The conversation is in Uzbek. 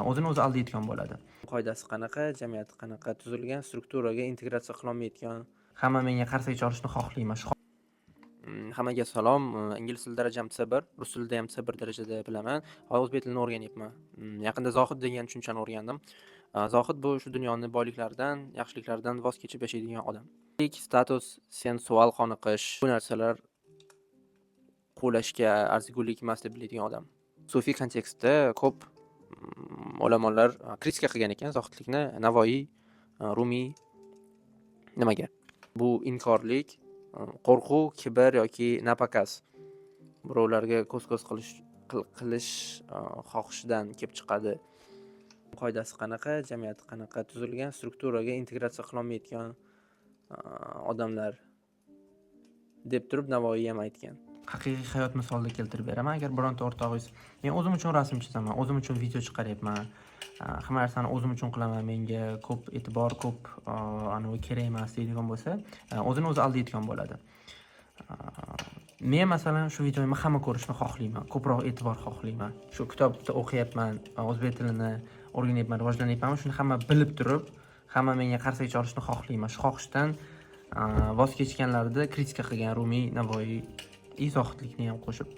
o'zini o'zi aldaydigan bo'ladi. Qoidasi qanaqa, jamiyati qanaqa tuzilgan, strukturaga integratsiya qilolmaydigan, hamma menga qarsak olishni xohlayman. Hammaga salom. Ingliz tili darajam C1, rus tilida ham C1 darajada bilaman. Hozir o'zbek tilini o'rganyapman. Yaqinda Zohid degan tushunchani o'rgandim. Zohid bu shu dunyoning boyliklaridan, yaxshiliklaridan voz kechib yashaydigan odam. Status, sensual qoniqish, bu narsalar qo'lashga arzigulik emas deb biladigan odam. Sufiy kontekstda ko'p ulamolar kritika qilgan ekan zohidlikni. Navoiy, Rumiy nimaga? Bu inkorlik, qo'rquv, kibr yoki napakas, birovlarga ko'z-ko'z qilish xohishidan kelib chiqadi. Qoidasi qanaqa, jamiyati qanaqa tuzilgan, strukturaga integratsiya qilolmaydigan odamlar deb turib Navoiy ham aytgan. Haqiqiy hayot misolida keltirib beraman. Agar bironta o'rtog'ingiz, men o'zim uchun rasm chizaman, o'zim uchun video chiqaryapman, hamma narsani o'zim uchun qilaman, menga ko'p e'tibor, ko'p kerak emas deydigan bo'lsa, o'zini o'zi aldaydigan bo'ladi. Men masalan shu videoni hamma ko'rishni xohlayman, ko'proq e'tibor xohlayman. Shu kitobni o'qiyapman, o'zbek tilini o'rganyapman, rivojlanyapman. Shuni hamma bilib turib, hamma menga qarsak olishni xohlayman. Shu xohishdan voz kechganlarida kritika qilgan Rumiy, Navoiy, zohidlikni ham qo'shib